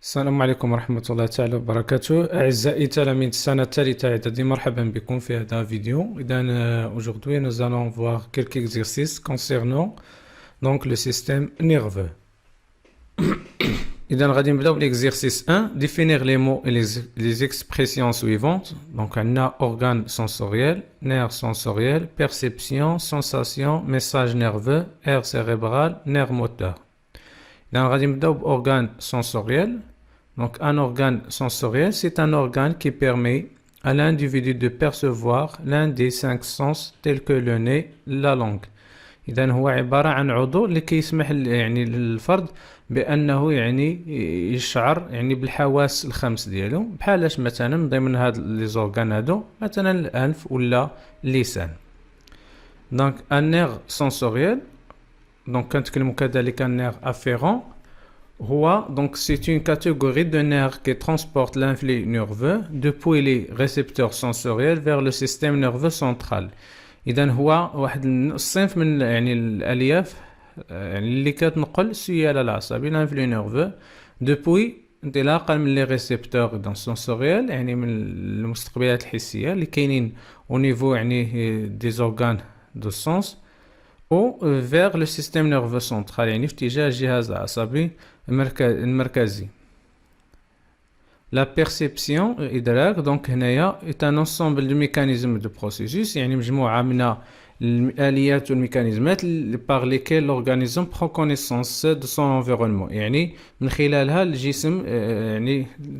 السلام عليكم ورحمة الله تعالى وبركاته. أعزائي تلاميذ السنة الثالثة إعدادي، مرحبا بكم في هذا الفيديو. Aujourd'hui nous allons voir quelques exercices concernant donc le système nerveux. إذا غادي نبداو l'exercice 1. Définir les mots et les expressions suivantes. Donc on a organe sensoriel, nerf sensoriel, perception, sensation, message nerveux, aire cérébrale, nerf moteur. إذا غادي نبداو بorgane sensoriel. Donc, un organe sensoriel, c'est un organe qui permet à l'individu de percevoir l'un des 5 sens tels que le nez, la langue. إذن هو عبارة عن عضو اللي كيسمح للفرد بأنه يشعر بالحواس الخمس ديالو، بحالاش مثلا من ضمن هاد لي زورغان هادو مثلا الأنف ولا اللسان. Donc un nerf sensoriel، donc كنتكلمو كذلك عن nerf afférent. Donc c'est une catégorie de nerfs qui transporte l'influx nerveux depuis les récepteurs sensoriels vers le système nerveux central. إذن هو واحد الصنف من الألياف اللي كتنقل السيالة العصبي l'influx nerveux depuis انطلاقا من les récepteurs sensoriels، من المستقبلات الحسية اللي كاينين au niveau des organes de sens ou vers le système nerveux central، في اتجاه الجهاز العصبي المركزي. La perception إدراك donc هنايا est un ensemble de mécanismes de processus، مجموعة من الآليات والميكانيزمات par lesquels l'organisme prend connaissance de son environnement، من خلالها الجسم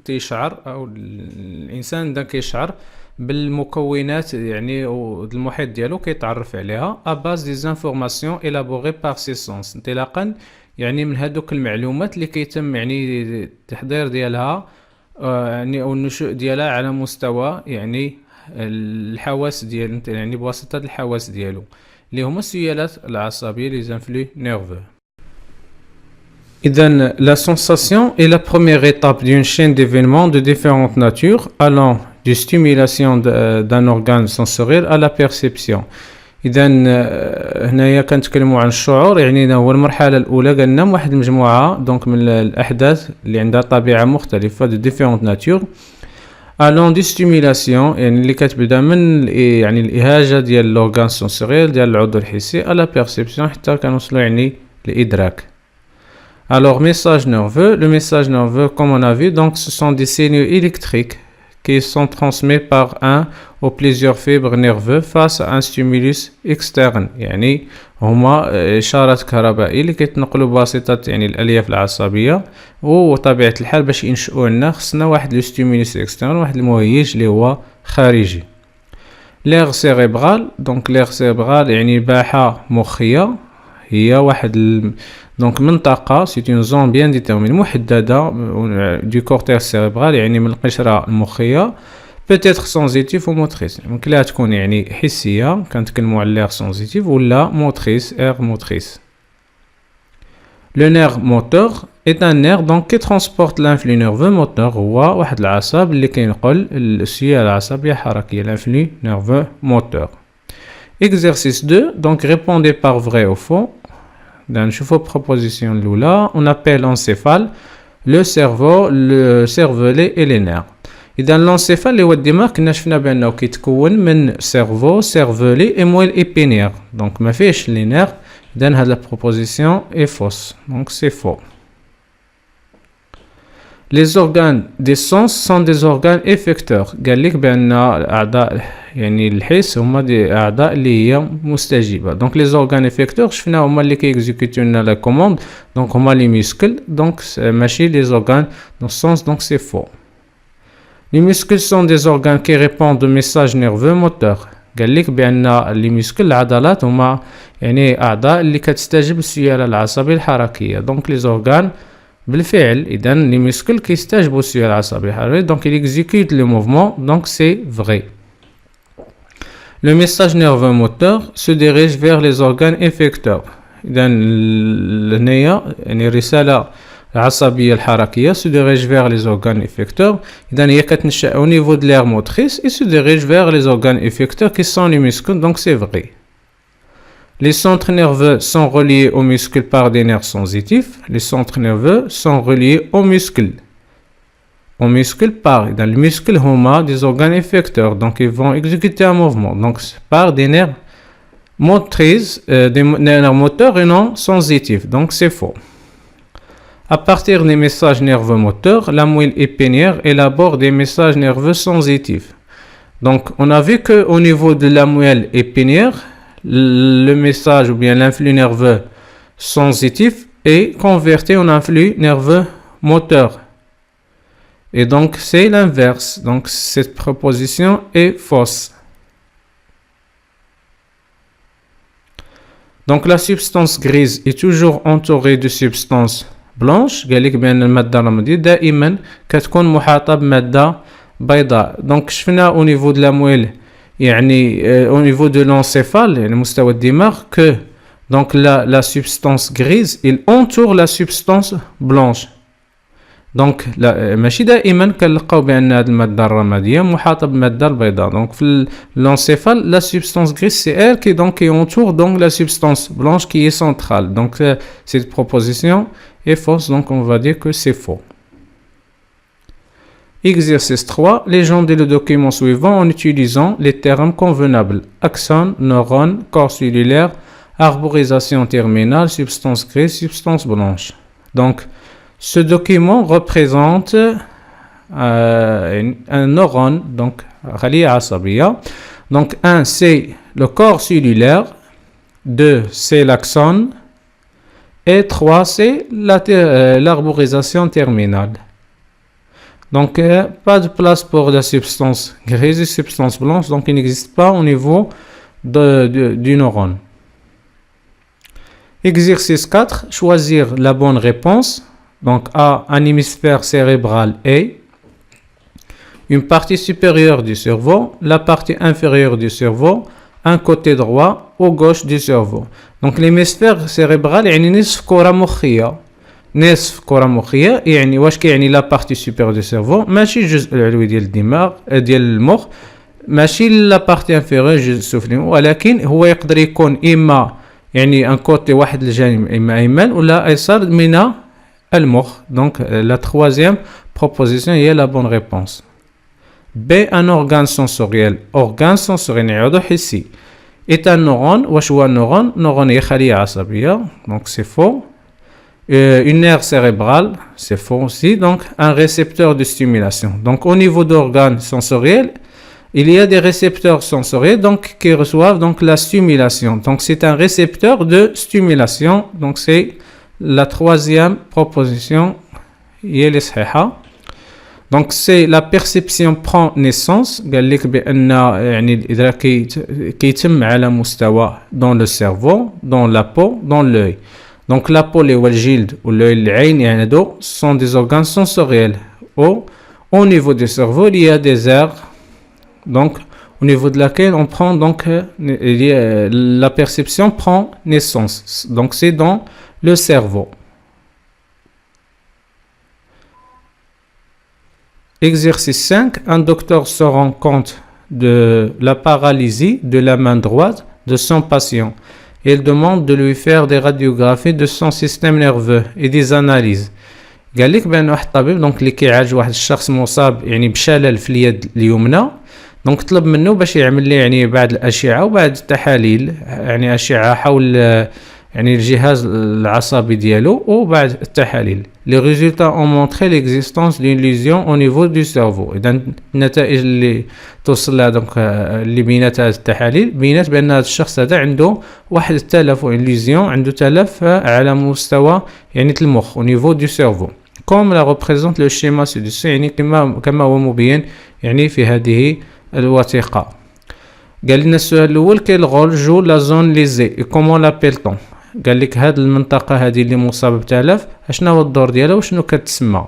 تيشعر أو الإنسان كيشعر بالمكونات المحيط ديالو، كيتعرف عليها à base des informations élaborées par ses sens، انطلاقا من هذوك المعلومات اللي كيتم التحضير ديالها او النشوء ديالها على مستوى الحواس ديال بواسطه الحواس ديالو اللي هما السيالات العصبيه les influx nerveux. إذن la sensation est la première étape d'une chaîne d'événements de différentes natures allant de stimulation d'un organe sensoriel à la perception. إذا هنايا كنتكلموا عن الشعور، هو المرحلة الأولى قلنا واحد المجموعة دونك من الأحداث اللي عندها طبيعة مختلفة de différentes natures allant de stimulation، اللي كتبدا من الإهاجة ديال الأورغان سونسوريال ديال العضو الحسي à la perception حتى كنوصلوا الإدراك. Alors message nerveux, le message nerveux comme on a vu, donc ce sont des signaux électriques qui sont transmis par un ou plusieurs fibres nerveuses face à un stimulus externe، هما إشارات كهربائية اللي كيتنقلوا بواسطة الألياف العصبية، وطبيعة الحال باش ينشئوا لنا خصنا واحد لو ستيمولوس اكسترن، واحد المهيج اللي هو خارجي. ليغ سيريبرال، دونك ليغ سيريبرال باحة مخية، هي واحد دونك منطقة سي اون زون بيان ديتيرمين محددة دو كورتيكس سيريبرال، من القشرة المخية peut-être sensitive ou motrice، ممكن لها تكون حسية، كنتكلموا على l'air sensitive، ولا motrice air motrice. Le nerf moteur est un nerf donc qui transporte l'influx nerveux moteur، هو واحد العصب اللي كينقل السيالة العصبية الحركية l'influx nerveux moteur. Exercice 2، donc répondez par vrai ou faux. نشوفوا proposition الأولى. On appelle l'encéphale le cerveau, le cervelet et les nerfs. إذا l'encéphale اللي هو الدماغ كنا شفنا بأنه كيتكون من cerveau, cervelet et moelle épinière، donc ما فيهش les nerfs. إذا هاد la proposition est fausse، donc c'est faux. Les organes des sens sont des organes effecteurs، قال لك بأن أعضاء الحس هما دي أعضاء اللي هي مستجيبة. donc les organes effecteurs شفنا هما اللي كيكزيكوتيو لنا la commande، donc هما les muscles، donc ماشي les organes dans ce sens، donc c'est faux. Les muscles sont des organes qui répondent aux messages nerveux moteurs، قال لك بأن les muscles العضلات هما أعضاء اللي كتستجيب للسيالة العصبية الحركية، donc les organes بالفعل إذا les muscles كيستجيبوا للسيالة العصبية الحركية، donc ils exécutent le mouvement، donc c'est vrai. Le message nerveux moteur se dirige vers les organes effecteurs. إذا هنايا الرسالة العصبية الحركية se dirige vers les organes effecteurs، إذا هي كتنشأ au niveau de l'aire motrice et se dirige vers les organes effecteurs qui sont les muscles، donc c'est vrai. Les centres nerveux sont reliés aux muscles par des nerfs sensitifs. Les centres nerveux sont reliés aux muscles au muscle par. Dans le muscle, huma des organes effecteurs, donc ils vont exécuter un mouvement. Donc par des nerfs motrices, des nerfs moteurs et non sensitifs. Donc c'est faux. À partir des messages nerveux moteurs, la moelle épinière élabore des messages nerveux sensitifs. Donc on a vu que au niveau de la moelle épinière, le message ou bien l'influx nerveux sensitif est converti en influx nerveux moteur. Et donc c'est l'inverse. Donc cette proposition est fausse. Donc la substance grise est toujours entourée de substances blanches. قال لك بأن المادة الرمادية دائما كتكون محاطة بمادة بيضاء. Donc شفنا au niveau de la moelle يعني au niveau de l'encéphale يعني مستوى الدماغ que donc la substance grise il entoure la substance blanche. دونك ماشي دائما كنلقاو بان هذه الماده الرماديه محاطه بالماده البيضاء. دونك في l'encéphale la substance grise c'est elle qui entoure donc la substance blanche qui est centrale. Donc cette proposition est fausse, donc on va dire que c'est faux. Exercice 3. Légendez le document suivant en utilisant les termes convenables: axone, neurone, corps cellulaire, arborisation terminale, substance grise, substance blanche. Donc ce document représente un neurone, donc donc 1 c'est le corps cellulaire, 2 c'est l'axone et 3 c'est l'arborisation terminale. Donc pas de place pour la substance grise et substance blanche, donc il n'existe pas au niveau du neurone. Exercice 4, choisir la bonne réponse. Donc A, un hémisphère cérébral A, une partie supérieure du cerveau, la partie inférieure du cerveau, un côté droit ou gauche du cerveau. Donc l'hémisphère cérébral يعني نصف كرة مخية. نصف كرة مخية يعني واش كيعني لا بارتي supérieure du cerveau ماشي الجزء العلوي ديال الدماغ ديال المخ، ماشي لا بارتي inférieure الجزء السفلي، ولكن هو يقدر يكون إما يعني ان كوتي واحد الجانب إما أيمن ولا أيسر من المخ. Donc la troisième proposition est la bonne réponse. B, un organe sensoriel. Organe sensoriel عضو حسي est un neurone. واش هو neurone؟ neurone هي خلية عصبية. Donc c'est faux. Une nerf cérébrale, c'est faux aussi. Donc un récepteur de stimulation. Donc au niveau d'organes sensoriels, il y a des récepteurs sensoriels donc qui reçoivent donc la stimulation. Donc c'est un récepteur de stimulation. Donc c'est la troisième proposition. Donc c'est la perception prend naissance. قال لك بأن يعني الإدراك كيتم على مستوى dans le cerveau, dans la peau, dans l'œil. Donc la peau اللي هو الجلد والl'œil العين يعني هادو sont des organes sensoriels. Au niveau du cerveau il y a des aires donc au niveau de laquelle on prend donc la perception prend naissance. Donc c'est dans le cerveau. Exercice 5. Un docteur se rend compte de la paralysie de la main droite de son patient. Il demande de lui faire des radiographies de son système nerveux et des analyses. قال لك بان واحد الطبيب دونك اللي كيعالج واحد الشخص مصاب يعني بشلل في اليد اليمنى دونك طلب منه باش يعمل ليه يعني بعض الاشعه وبعض التحاليل يعني اشعه حول يعني الجهاز العصبي ديالو وبعض التحاليل. Les résultats ont montré l'existence d'une lésion au niveau du cerveau. اذا النتائج اللي توصل لها دونك اللي بينات هذه التحاليل بينات بان هذا الشخص هذا عنده واحد التلف ليزيون عنده تلف على مستوى يعني المخ au niveau du cerveau. Comme la représente le schéma ci-dessus يعني كما هو مبين يعني في هذه الوثيقة. قال لنا السؤال الأول quel rôle joue la zone lésée et comment l'appelle-t-on؟ قال لك هذه المنطقة هذه اللي مصابة بتلف اشنا هو الدور ديالها وشنو كتسمى؟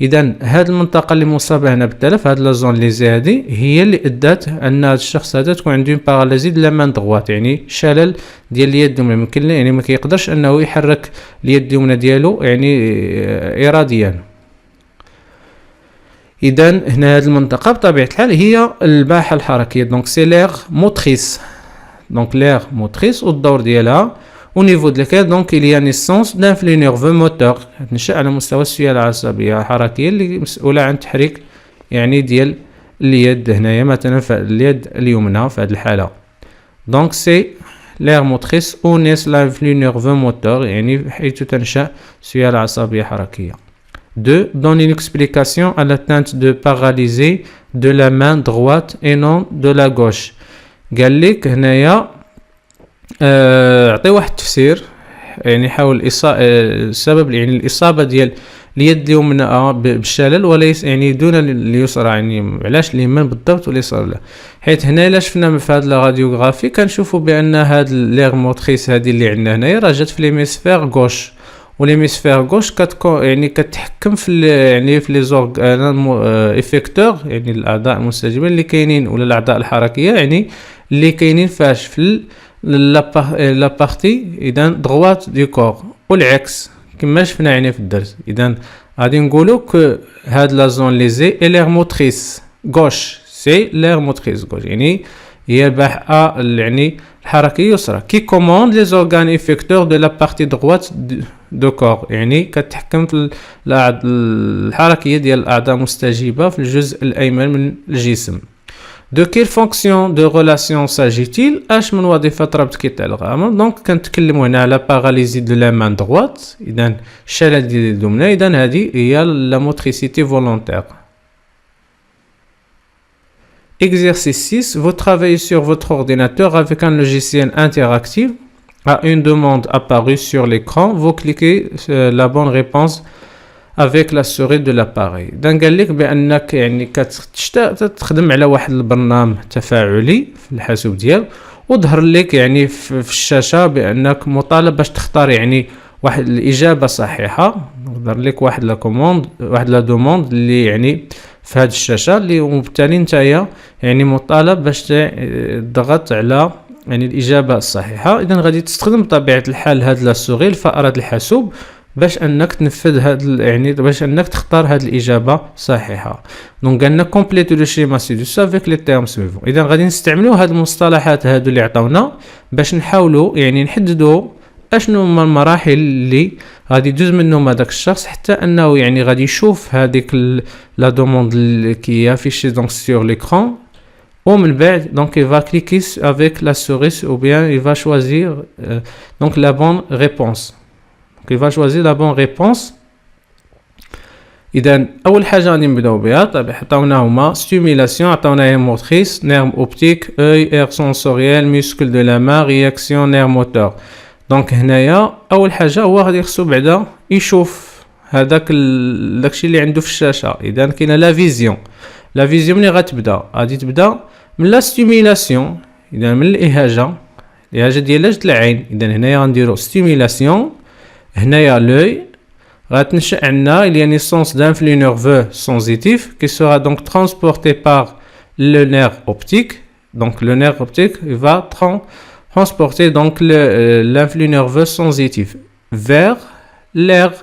إذا هذه المنطقة اللي مصابة هنا بالتلف هذه لا زون ليزي هذه هي اللي أدت أن هذا الشخص هذا تكون عنده باراليزي د لا مان دغوات يعني شلل ديال اليد اليمنى يمكن يعني ما كيقدرش أنه يحرك اليد اليمنى ديالو يعني إراديا. إذا هنا هذه المنطقة بطبيعة الحال هي الباحة الحركية دونك سي ليغ موتريس دونك ليغ موتريس والدور ديالها au niveau de laquelle donc il y a naissance d'un flux nerveux moteur تنشأ على مستوى السيالة العصبية الحركية اللي مسؤولة عن تحريك يعني ديال اليد هنايا مثلا في اليد اليمنى في هذه الحالة. donc c'est l'aire motrice où naît l'influx nerveux moteur يعني حيث تنشأ سيالة عصبية حركية. 2. Donne une explication à l'atteinte de paralysie de la main droite et non de la gauche. قال لك هنايا اعطي واحد التفسير يعني حول السبب يعني الإصابة ديال اليد اليمنى بالشلل وليس يعني دون اليسرى يعني علاش اليمين بالضبط واليسار لا حيت هنا الا شفنا في هذا الراديوغرافي كنشوفوا بان هاد ليغ موتريس هذه اللي عندنا هنايا راه جات في ليميسفير غوش وليميسفير غوش يعني كتحكم في يعني في لي زورغان افيكتور يعني الاعضاء المستجيبين اللي كاينين ولا الاعضاء الحركيه يعني اللي كاينين فاش في لا بارتي اذا دروات دو كور والعكس كما شفنا يعني في الدرس. اذا غادي نقولوا ك هاد لا زون ليزي اي لير موتريس غوش سي لير موتريس غوش يعني هي الباحه يعني الحركيه اليسرى كي كوموند لي زورغان افيكتور دو لا بارتي دروات دو كور يعني كتحكم في الحركيه ديال الاعضاء المستجيبه في الجزء الايمن من الجسم. De quelle fonction de relation s'agit-il? اش من وظيفه ربط كيتاع الغامض. دونك كنتكلموا هنا على باراليزي دو لا مان دروات اذا الشلل ديال اليمنى اذا هذه هي لا موتريسيتي فولونتير. Exercice 6. Vous travaillez sur votre ordinateur avec un logiciel interactif. À une demande apparue sur l'écran, vous cliquez la bonne réponse avec la souris de l'appareil. دان قال لك بانك يعني كتخدم على واحد البرنامج تفاعلي في الحاسوب ديالك وظهر لك يعني في الشاشه بانك مطالب باش تختار يعني واحد الاجابه صحيحه. ظهر لك واحد لا كوموند واحد لا دوموند اللي يعني في هذه الشاشه اللي وبالتالي نتايا يعني مطالب باش تضغط على يعني الاجابه الصحيحه. اذا غادي تستخدم بطبيعه الحال هاد لا سوري الفأرة الحاسوب باش انك تنفذ هاد يعني باش انك تختار هاد الاجابه صحيحه. دونك قالنا كومبليت لو شيما سي-دو-سو افيك لي تيرم سويفون. اذا غادي نستعملوا هاد المصطلحات هادو اللي عطاونا باش نحاولوا يعني نحددوا اشنو هما المراحل اللي غادي يدوز منهم هذاك الشخص حتى انه يعني غادي يشوف هذيك لا دوموند اللي كي افيشي دونك سور ليكران ومن بعد دونك il va cliquer avec la souris ou bien il va choisir donc la bonne réponse. Donc il va choisir la bonne réponse. إذا أول حاجة غادي نبداو بها طبعا عطاونا هما stimulation عطاونا هي motrice nerf optique œil air sensoriel muscle de la main réaction nerf moteur. دونك هنايا أول حاجة هو غادي خصو بعدا يشوف هذاك داكشي اللي عنده في الشاشة. إذا كاينة لا فيزيون. لا فيزيون ملي غتبدا غادي تبدا من لا ستيميلاسيون اذا من الاهاجه ديال العين. اذا هنايا غنديرو ستيميلاسيون هنايا لوي غتنشأ عندنا il y a naissance d'un flux nerveux sensitif qui sera donc transporté par le nerf optique. Donc le nerf optique il va transporter donc l'influx nerveux sensitif vers l'aire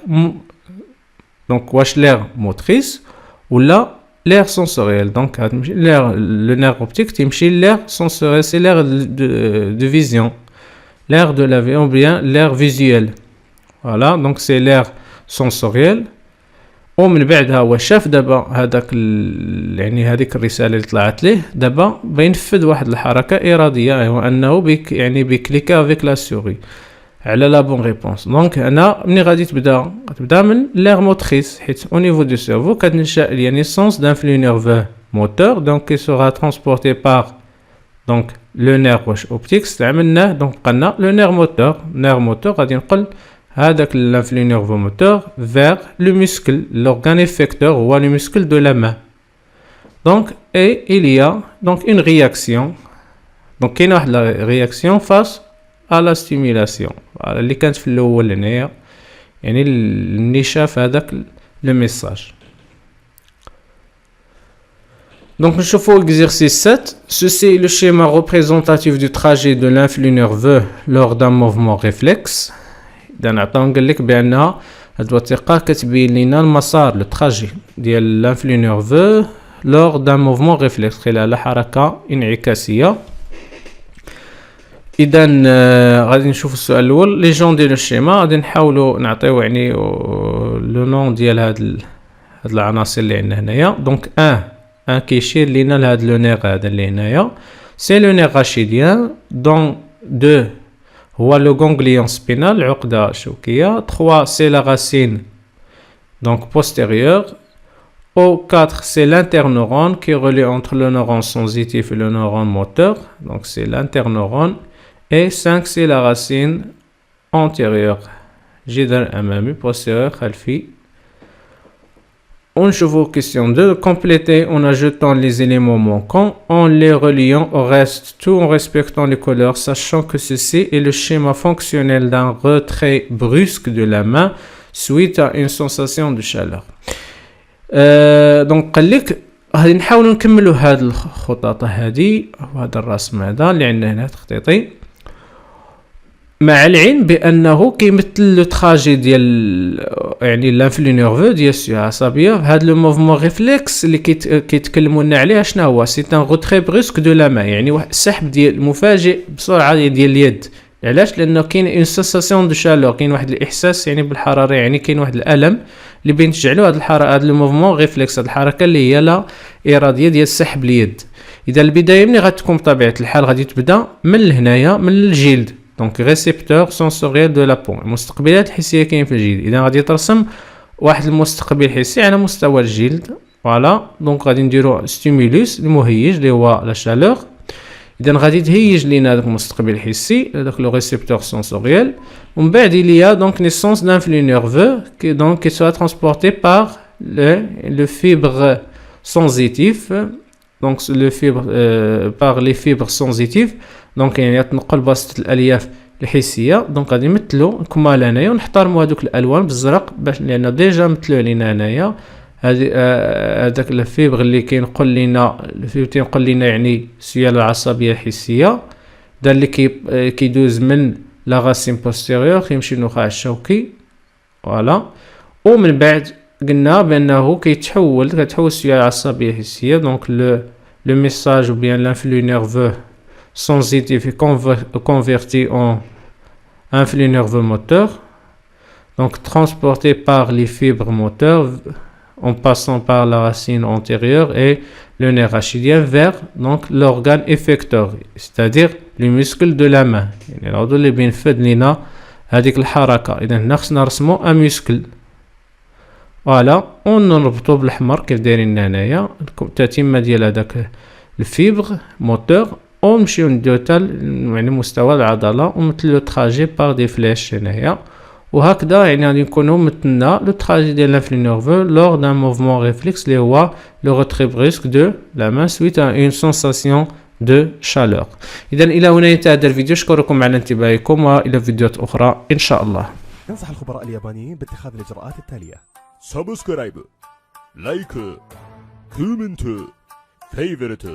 donc واش l'aire motrice ou là l'aire sensorielle. Donc le nerf optique تمشي l'aire sensorielle c'est l'aire de vision, l'aire de la vision ou bien l'aire visuelle. Voilà donc c'est l'aire sensorielle. ومن بعدها هو شاف دابا هذاك يعني هذيك الرساله اللي طلعت ليه دابا بينفذ واحد الحركه اراديه هو انه يعني بكليكا افيك لا سوري على لا بون ريبونس. دونك هنا ملي غادي تبدا من لير موتريس حيت او نيفو دو سيرفو كتنشا لي نيسونس دان فلو نيرفو موتور دونك كي سورا ترانسبورتي بار دونك لو نير اوبتيك استعملناه دونك قلنا لو نير موتور غادي نقل هذاك l'influx nerveux moteur vers le muscle l'organe effecteur ou le muscle de la main. Donc et il y a donc une réaction. Donc كاينه واحد la réaction face à la stimulation اللي كانت في الاول هنايا يعني اللي شاف هذاك لو ميساج. Donc نشوفوا exercice 7. Ceci est le schéma représentatif du trajet de l'influx nerveux lors d'un mouvement réflexe. إذا عطاو قال لك بأن هاد الوثيقة كتبين لنا المسار لو تراجي ديال l'influx nerveux lors d'un mouvement réflexe خلال حركة انعكاسية. اذا غادي نشوف السؤال الاول لي جون ديال الشيما غادي نحاولوا نعطيو يعني لو نون ديال هاد العناصر اللي عندنا هنايا. دونك ان كيشير لينا لهاد لو نيغ هذا اللي هنايا سي لو نيغ راشيديان. دون 2 هو لو غونغليون سبينال العقده الشوكيه. 3 سي لا راسين donc postérieur. O4 c'est l'interneurone qui relie entre le neurone sensitif et le neurone moteur, donc c'est l'interneurone. Et 5 c'est la racine antérieure, جدر أمامي postérieur خلفي. On joue question 2, compléter en ajoutant les éléments manquants, en les reliant au reste, tout en respectant les couleurs, sachant que ceci est le schéma fonctionnel d'un retrait brusque de la main suite à une sensation de chaleur. دونك قال لك غادي نحاولوا نكملوا هاد الخطاطه هذه وهذا الرسم هذا اللي عندنا هنا تخطيطي، مع العلم بانه كيمثل لو تراجي ديال يعني لانفلو نيرفو ديال السيو العصبيه. هذا لو موفمون ريفلكس اللي كيتكلموا لنا عليه شنو هو؟ سي ان غوتري بريسك دو لا مان، يعني واحد السحب ديال مفاجئ بسرعه ديال اليد. علاش؟ لانه كاين اون سensation دو شالور، كاين واحد الاحساس يعني بالحراره، يعني كاين واحد الالم اللي بينتج له هذا الحركه، هذا لو موفمون ريفلكس، هذه الحركه اللي هي لا اراديه ديال سحب اليد. اذا البدايه ملي غتكون بطبيعه الحال غادي تبدا من هنايا من الجلد، دونك ريسيبتور سونسوريال دو لا بون، المستقبلات الحسيه كاين في الجلد. اذا غادي ترسم واحد المستقبل حسي على مستوى الجلد، فوالا دونك غادي نديرو ستيمولوس المهيج اللي هو لا شالور. اذا غادي تهيج لينا داك المستقبل الحسي داك لو ريسيبتور سونسوريال، ومن بعد il y a donc naissance d'un flux nerveux qui sera transporté par le fibre sensitif, donc le fibre par les fibres sensitives. دونك يعني تنقل بواسطه الالياف الحسيه. دونك غادي نمثلوا كما هنايا ونحترموا هذوك الالوان بالزرق باش لان ديجا مثلوا لينا هنايا هذاك الفيبر اللي كينقل لينا الفيبر تينقل لينا يعني السياله العصبيه الحسيه، دا اللي كيدوز من لا غاسين بوستيريور كيمشي للنخاع الشوكي، فوالا. ومن بعد قلنا بانه كتحول السياله العصبيه الحسيه، دونك لو ميساج ou bien l'influx nerveux sensitif est converti en influx nerveux moteur, donc transporté par les fibres moteurs en passant par la racine antérieure et le nerf rachidien vers donc l'organe effecteur, c'est-à-dire le muscle de la main. يعني العضو اللي بينفذ لنا هذيك الحركه. اذا هنا خصنا نرسمو ان مسكل، فوالا، ونربطو بالاحمر كيف دايرين هنايا التتمه ديال هذاك الفيبر موتور، ونمشيو نديو حتى يعني مستوى العضله ونمثلو تراجي باغ دي فليش هنايا. وهكذا يعني غادي نكونوا مثلنا لو تراجي ديال لانفلو نيرفو لور دان موفمون ريفلكس اللي هو لو روتري بريسك دو لا مان سويت ا اون سونساسيون دو شالور. اذا الى هنا ينتهي هذا الفيديو، اشكركم على انتباهكم والى فيديوهات اخرى ان شاء الله. ينصح الخبراء اليابانيين باتخاذ الاجراءات التاليه: سبسكرايب، لايك، كومنت، فيفورت.